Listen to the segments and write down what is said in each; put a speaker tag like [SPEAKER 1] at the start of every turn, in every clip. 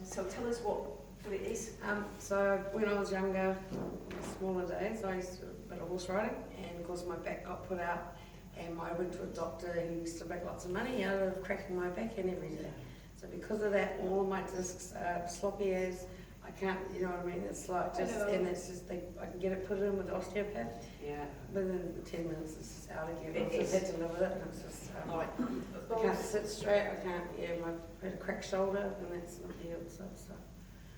[SPEAKER 1] So tell us what it is.
[SPEAKER 2] So when I was younger, smaller days, I used to do a bit of horse riding, and of course my back got put out, and I went to a doctor who used to make lots of money out of cracking my back in every day. So because of that, all of my discs are sloppy as I can't, you know what I mean? It's like just, and it's just, I can get it put in with the osteopath.
[SPEAKER 1] Yeah.
[SPEAKER 2] Within 10 minutes, it's just out again.
[SPEAKER 1] It
[SPEAKER 2] I just had to live with it, and it's just,
[SPEAKER 1] All right.
[SPEAKER 2] I can't sit straight, I can't, I had a cracked shoulder, and that's not healed, so.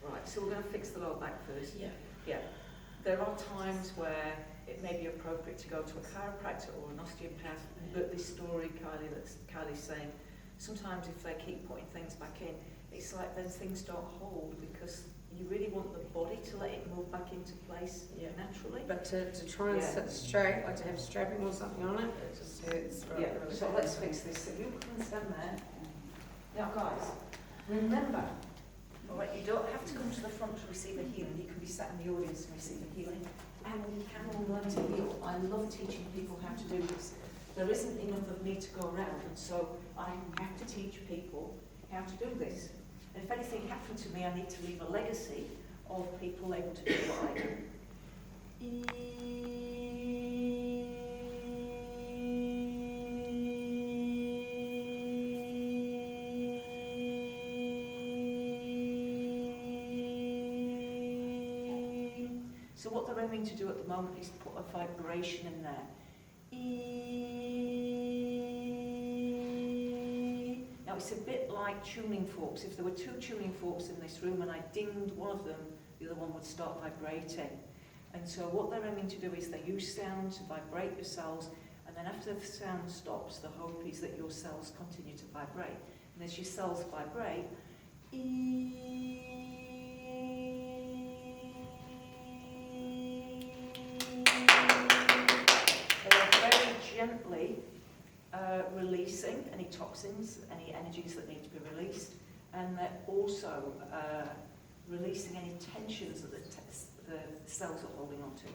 [SPEAKER 1] Right, so we're going to fix the lower back first.
[SPEAKER 2] Yeah.
[SPEAKER 1] Yeah. There are times where it may be appropriate to go to a chiropractor or an osteopath, but this story, Kylie, that's Kylie's saying, sometimes if they keep putting things back in, it's like then things don't hold because you really want the body to let it move back into place naturally.
[SPEAKER 2] But to try and sit straight, like to have strapping or something on it, it just hurts.
[SPEAKER 1] Yeah, so let's fix this. So you come and stand there. Now guys, remember, all right, you don't have to come to the front to receive a healing. You can be sat in the audience and receive a healing. And we can all learn to heal. I love teaching people how to do this. There isn't enough of me to go around, and so I have to teach people how to do this. And if anything happened to me, I need to leave a legacy of people able to do what I do. So what they're aiming to do at the moment is put a vibration in there. Now it's a bit like tuning forks. If there were two tuning forks in this room and I dinged one of them, the other one would start vibrating. And so what they're aiming to do is they use sound to vibrate your cells, and then after the sound stops, the hope is that your cells continue to vibrate. And as your cells vibrate, gently releasing any toxins, any energies that need to be released, and they're also releasing any tensions that the cells are holding on to.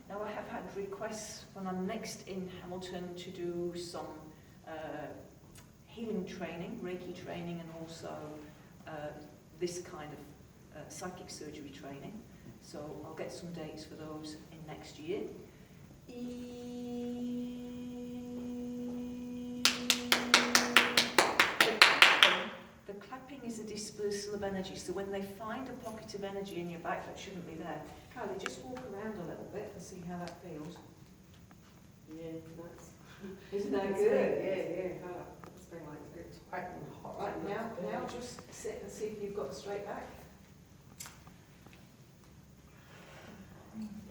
[SPEAKER 1] Now I have had requests when I'm next in Hamilton to do some healing training, Reiki training, and also this kind of psychic surgery training. So I'll get some dates for those in next year. The clapping is a dispersal of energy. So when they find a pocket of energy in your back that shouldn't be there, Kylie, just walk around a little bit and see how that feels.
[SPEAKER 2] Yeah, nice.
[SPEAKER 1] Isn't that
[SPEAKER 2] It's
[SPEAKER 1] good?
[SPEAKER 2] Yeah. It's been like it's quite hot.
[SPEAKER 1] Right, now just sit and see if you've got a straight back.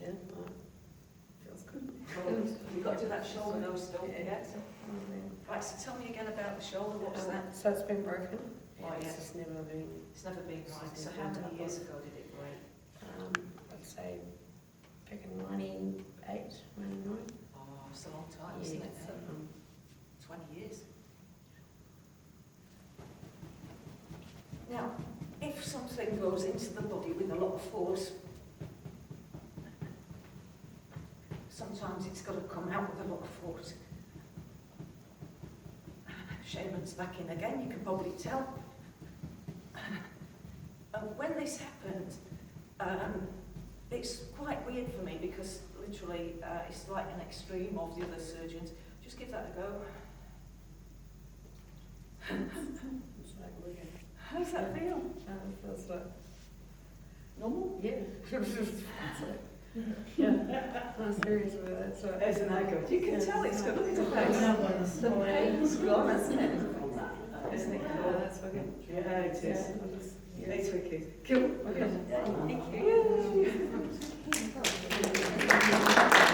[SPEAKER 2] Yeah, feels good.
[SPEAKER 1] You've got to do that shoulder nose still.
[SPEAKER 2] Yeah.
[SPEAKER 1] Right, so tell me again about the shoulder. What's that?
[SPEAKER 2] So it's been broken.
[SPEAKER 1] Oh,
[SPEAKER 2] It's
[SPEAKER 1] yeah.
[SPEAKER 2] just never been.
[SPEAKER 1] It's never been right. So how many years ago did it break?
[SPEAKER 2] I'd say back in 98, 99.
[SPEAKER 1] Oh, it's a long time, isn't it? 20 years. Now, if something goes into the body with a lot of force, sometimes it's got to come out with a lot of force. Shaman's back in again, you can probably tell. And when this happened, it's quite weird for me because literally it's like an extreme of the other surgeons. Just give that a go.
[SPEAKER 2] It's like weird.
[SPEAKER 1] How does that feel?
[SPEAKER 2] It feels like
[SPEAKER 1] Normal?
[SPEAKER 2] yeah. Yeah. I'm serious with it. So
[SPEAKER 1] Isn't that good? You can tell it's good. Look at the face. The pain's gone, hasn't it? Isn't it cool?
[SPEAKER 2] that's fucking.
[SPEAKER 1] Yeah, it is. It's wicked.
[SPEAKER 2] Cool.
[SPEAKER 1] Okay. Thank you.